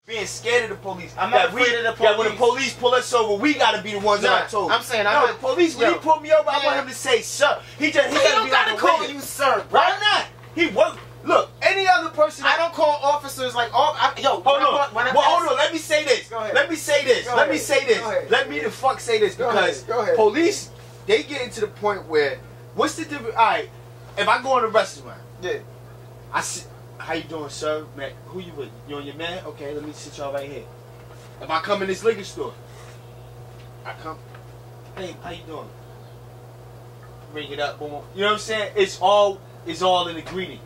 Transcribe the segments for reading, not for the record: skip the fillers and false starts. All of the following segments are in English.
being scared of the police. I'm not afraid of the police. That when the police pull us over, we gotta be the ones that I told. I'm saying, no, the police, when he pulled me over, I want him to say, sir. He don't gotta call you sir, bro. Why not? He worked. Look, any other person. I don't call officers like, hold on. Let me say this. Let me say this. Let me say this. Let me the fuck say this because police, they get into the point where, what's the difference? All right, if I go in a restaurant, I sit. How you doing, sir? Man, who you with? You and your man? Okay, let me sit y'all right here. If I come in this liquor store, I come, hey, how you doing? Bring it up, boom. You know what I'm saying? It's all in the greeting.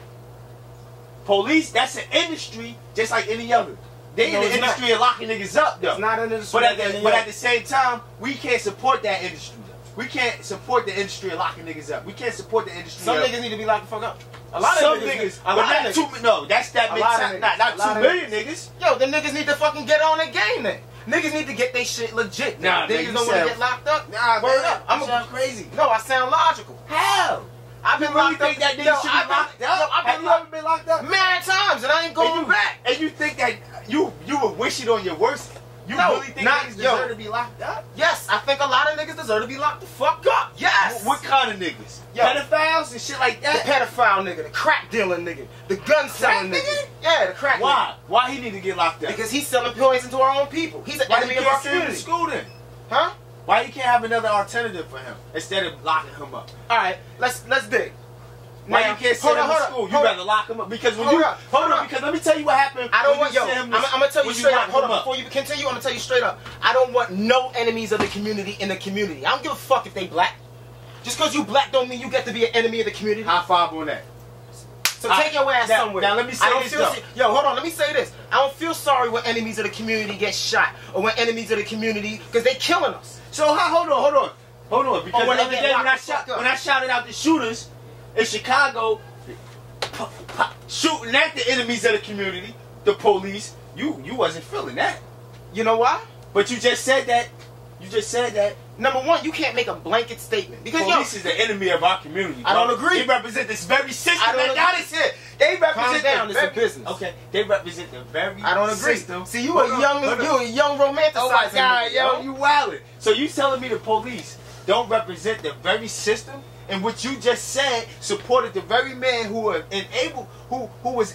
Police, that's an industry just like any other. They in the industry of locking niggas up, though. It's not an industry. But at the same time, we can't support that industry. We can't support the industry of locking niggas up. We can't support the industry. Some niggas need to be locked the fuck up. A lot of niggas. No, that's that mentality. Not 2 million niggas. Yo, the niggas need to fucking get on the game then. Niggas need to get their shit legit. Nah, niggas don't want to get locked up. Nah, word up. I'm crazy. No, I sound logical. How? I've been locked up. That nigga should be locked up? Have you ever been locked up? Mad times, and I ain't going back. And you think that you would wish it on your worst? You really think niggas deserve to be locked up? Yes, I think a lot of niggas deserve to be locked the fuck up. Yes. What kind of niggas? Pedophiles and shit like that? The pedophile nigga, the crack dealing nigga, the gun selling nigga. Yeah, the crack nigga. Why he need to get locked up? Because he's selling poison to our own people. He's an enemy of our community. School then? Huh? Why you can't have another alternative for him instead of locking him up? All right, let's dig. Why you can't send him to school? You rather lock him up because when because let me tell you what happened. I don't want I'm gonna tell you straight up. Hold on, before you continue, I'm gonna tell you straight up. I don't want no enemies of the community in the community. I don't give a fuck if they black. Just because you black don't mean you get to be an enemy of the community. High five on that. So take your ass somewhere. Now let me say this though. Yo, hold on. Let me say this. I don't feel sorry when enemies of the community get shot or when enemies of the community because they killing us. So hold on. Because the other day when I shouted out the shooters in Chicago. Shooting at the enemies of the community, the police, you wasn't feeling that. You know why? But you just said that. Number one, you can't make a blanket statement because police is the enemy of our community. I don't agree. They represent this very system. I don't agree. They represent the very business. Okay, they represent the very. I don't agree. System. See, you a young romanticizer. Oh my God, yo, you wildin'. So you telling me the police don't represent the very system? And what you just said supported the very man who was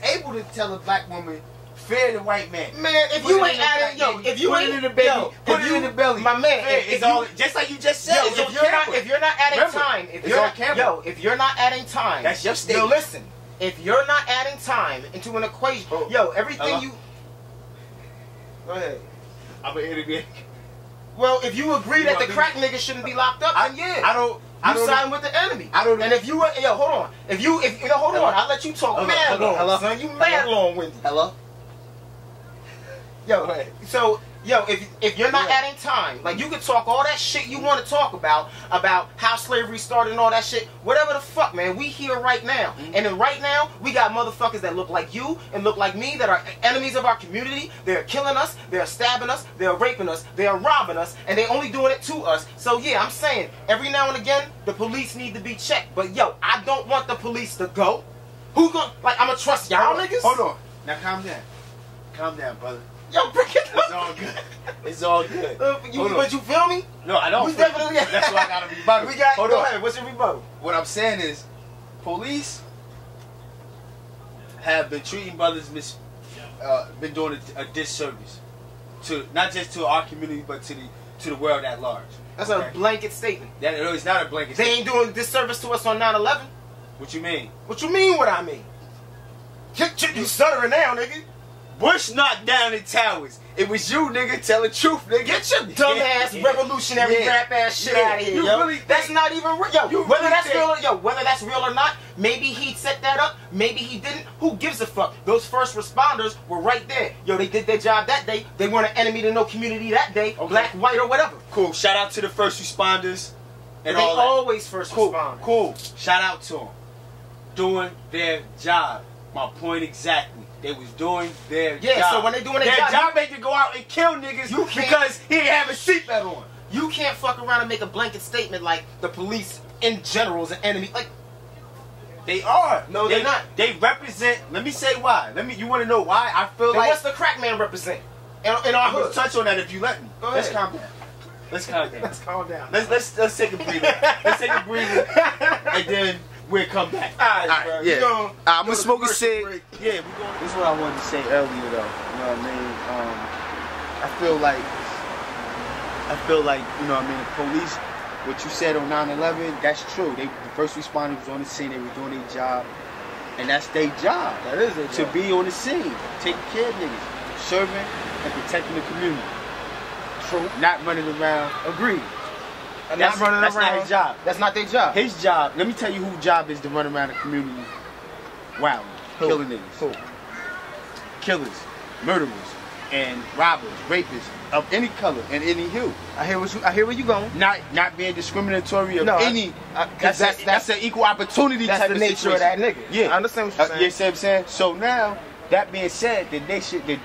able to tell a black woman, fear the white man. Man, if you ain't adding, if you ain't in the belly, put it in the belly. My man, it's all just like you just said. If you're not adding time, if you're not adding time, that's your statement. Yo, listen, if you're not adding time into an equation, everything you. Go ahead. I'm gonna hit it again. Well, if you agree that the crack niggas shouldn't be locked up, then yeah. You side with the enemy. And if you were, hold on. Hold on. I'll let you talk mad long, son. You mad long-winded. Hello? So, if you're not adding time, like you can talk all that shit you want to talk about how slavery started and all that shit, whatever the fuck, man. We here right now. And then right now, we got motherfuckers that look like you and look like me that are enemies of our community. They're killing us, they're stabbing us, they're raping us, they're robbing us, and they only doing it to us. So yeah, I'm saying, every now and again, the police need to be checked. But I don't want the police to go. Who gonna, I'm gonna trust y'all niggas? Hold on. Now calm down. Calm down, brother. Yo, bring it up. It's all good. It's all good. But you feel me? No, I don't. Definitely. That's why I gotta be rebuttal. Go ahead. What's your rebuttal? What I'm saying is, police have been treating brothers been doing a disservice to not just to our community but to the world at large. That's a blanket statement. It's not a blanket statement. They ain't doing disservice to us on 9/11. What you mean? What you mean? What I mean? You stuttering now, nigga. Bush knocked down the towers. It was you, nigga. Tell the truth, nigga. Get your dumbass revolutionary rap ass shit out of here, yo. Really that's not even real. Yo, whether that's real or not, maybe he set that up, maybe he didn't. Who gives a fuck? Those first responders were right there. Yo, they did their job that day. They weren't an enemy to no community that day, black, white, or whatever. Cool. Shout out to the first responders. And they always first responders. Cool. Shout out to them. Doing their job. My point exactly. They was doing their job. So when they doing their job ain't to go out and kill niggas because he didn't have a seatbelt on. You can't fuck around and make a blanket statement like the police in general is an enemy. Like they are. No, they're not. They represent. Let me say why. You want to know why I feel like. What's the crack man represent? in our hood. Let's touch on that if you let me. Go ahead. Let's calm down. Let's calm down. Let's calm down. Let's take a breather. Let's take a breather, and then we'll come back. All right, bro. Yeah. I'm gonna smoke a cig. Yeah, we going. This is what I wanted to say earlier, though. You know what I mean? I feel like, you know what I mean, the police, what you said on 9/11, that's true. The first responders was on the scene, they were doing their job, and that's their job. That is their to job. be on the scene, taking care of niggas, serving and protecting the community. True. Not running around. Agreed. That's not his job. That's not their job. His job, let me tell you whose job is to run around the community wilding, killing niggas. Who? Killers, murderers, and robbers, rapists of any color and any hue. I hear where you going. Not being discriminatory of any. That's an equal opportunity that's type the of nature situation. of that nigga. Yeah, I understand what you're saying. You see what I'm saying? So now, that being said, the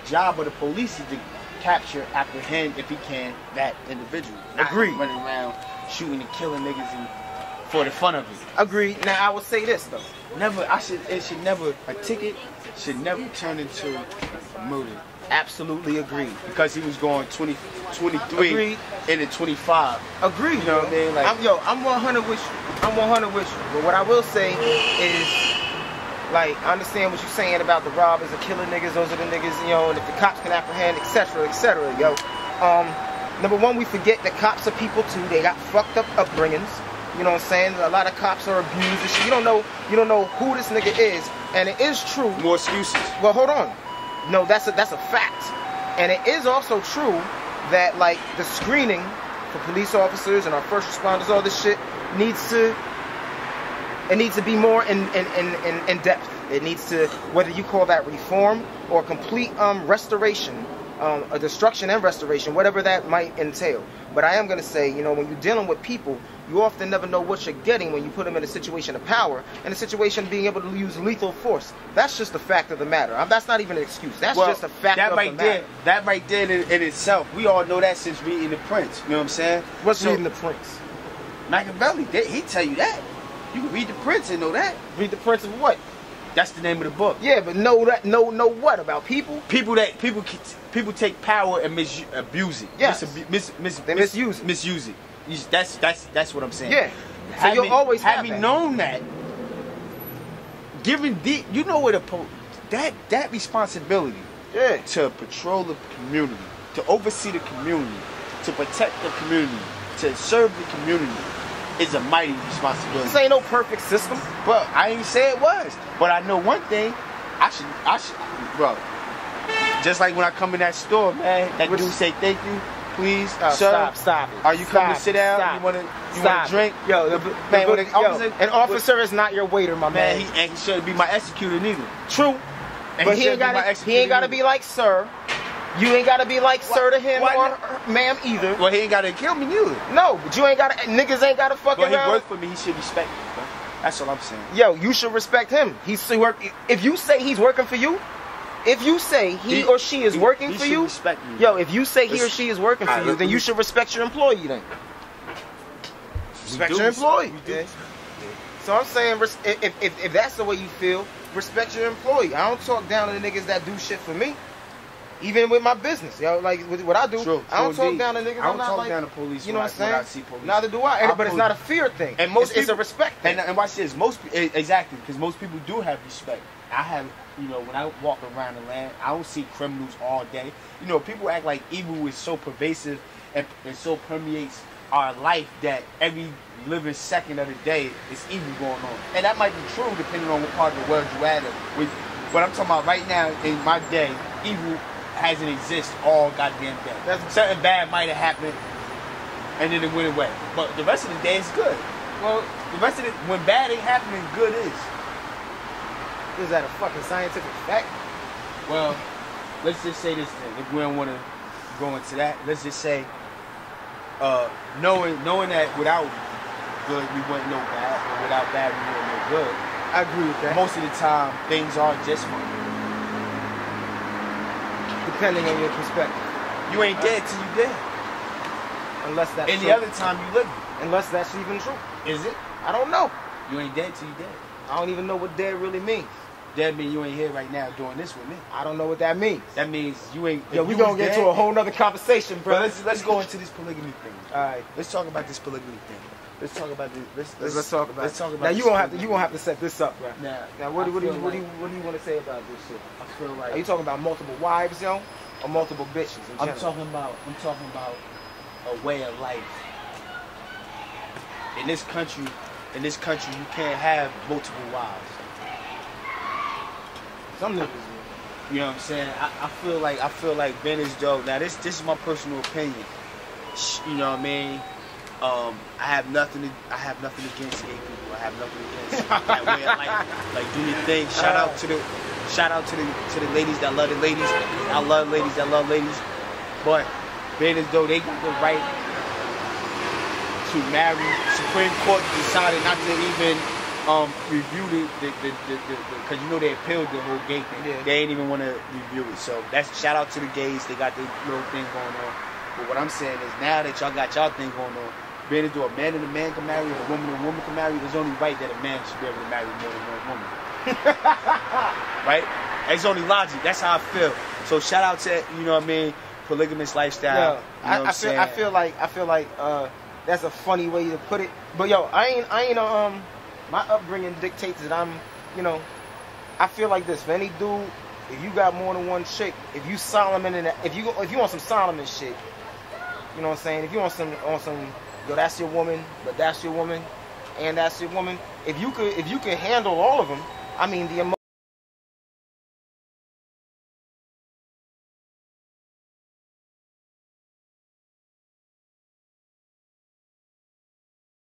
job of the police is to capture, apprehend, if he can, that individual. Not Agreed. running around shooting and killing niggas and for the fun of it. Agreed. Now I would say this though. A ticket should never turn into a murder. Absolutely agreed. Because he was going 23 Agreed. into 25. Agreed. You know what I mean? Like, I'm 100 with you. I'm 100 with you. But what I will say is, like, I understand what you're saying about the robbers and killing niggas. Those are the niggas, you know, and if the cops can apprehend, etc., etc. Yo, number one, we forget that cops are people too. They got fucked up upbringings. You know what I'm saying? A lot of cops are abused and shit. You don't know who this nigga is, and it is true. more excuses. Well, hold on. No, that's a fact, and it is also true that like the screening for police officers and our first responders, all this shit needs to be more in depth. It needs to, whether you call that reform or complete restoration, a destruction and restoration, whatever that might entail. But I am going to say, you know, when you're dealing with people, you often never know what you're getting when you put them in a situation of power and a situation of being able to use lethal force. That's just a fact of the matter. That's not even an excuse. That's just a fact of the matter. That right there in itself, we all know that since reading The Prince. You know what I'm saying? What's reading The Prince? Machiavelli, he tell you that. You can read The Prince and know that. Read The Prince of what? That's the name of the book. Yeah, but know what about people? People take power and abuse it. Yes. They misuse it. That's what I'm saying. Yeah. So you'll always have having known that, given you know what that responsibility. Yeah. To patrol the community, to oversee the community, to protect the community, to serve the community, is a mighty responsibility. This ain't no perfect system. But I ain't say it was. But I know one thing. I should, bro. Just like when I come in that store, man, that dude say thank you, please, sir. Stop it. Are you coming to sit down? You want to drink? Yo, an officer is not your waiter, my man. And he shouldn't be my executor neither. True. But he ain't got to be like sir. You ain't gotta be like sir to him or ma'am either. Well, he ain't gotta kill me neither. No, but you ain't gotta. Niggas ain't gotta fuck around. Well, he worked for me. He should respect me. Bro. That's all I'm saying. Yo, you should respect him. If you say he's working for you, if you say he or she is working for you, respect me. Yo, if you say he or she is working for you, then you should respect your employee. Then respect your employee. Yeah. So I'm saying, if that's the way you feel, respect your employee. I don't talk down to the niggas that do shit for me. Even with my business, yo, like with what I do, I don't talk down to niggas. I don't talk down to police. You know what I'm saying? I see police. Neither do I. But it's not a fear thing. And it's a respect thing. And watch this. Exactly, because most people do have respect. I have, you know, when I walk around the land, I don't see criminals all day. You know, people act like evil is so pervasive and so permeates our life that every living second of the day is evil going on. And that might be true depending on what part of the world you're at. But I'm talking about right now in my day, evil hasn't existed all goddamn day. Something bad might have happened and then it went away. But the rest of the day is good. Well, the rest of it, when bad ain't happening, good is. Is that a fucking scientific fact? Well, let's just say this thing. If we don't want to go into that, let's just say knowing that without good we wouldn't know bad, and without bad we wouldn't know good. I agree with that. Most of the time, things are just fine. Depending on your perspective. You ain't dead till you dead. Unless that's true. Any other time you live. Unless that's even true. Is it? I don't know. You ain't dead till you dead. I don't even know what dead really means. that mean you ain't here right now doing this with me. I don't know what that means. That means you ain't. Yo, we gonna get to a whole nother conversation, bro. But let's go into this polygamy thing. All right. Let's talk about this polygamy thing. Let's talk about this. Let's talk about. Let's talk about. Now you gonna have to set this up, bro. Now what do you want to say about this shit? I feel like. Are you talking about multiple wives, yo, or multiple bitches? In general? I'm talking about a way of life. In this country, you can't have multiple wives. Some niggas. You know what I'm saying? I feel like Ben is dope. Now this is my personal opinion. You know what I mean? I have nothing against gay people. I have nothing against that way of life. Like do your thing. Shout out to the ladies that love the ladies. I love ladies that love ladies. But being as though they got the right to marry, Supreme Court decided not to even review the because you know they appealed the whole gay thing. Yeah. They ain't even want to review it. So that's shout out to the gays. They got their little thing going on. But what I'm saying is now that y'all got y'all thing going on, being as though a man and a man can marry, or a woman and a woman can marry, it's only right that a man should be able to marry more than one woman. Right? It's only logic. That's how I feel. So shout out to, you know what I mean, polygamous lifestyle. Yeah, you know I feel like that's a funny way to put it. But yo, I ain't my upbringing dictates that I'm, you know, I feel like this. For any dude, if you got more than one chick, if you Solomon and if you want some Solomon shit, you know what I'm saying? If you want some yo, that's your woman, but that's your woman, and that's your woman. If you could handle all of them, I mean the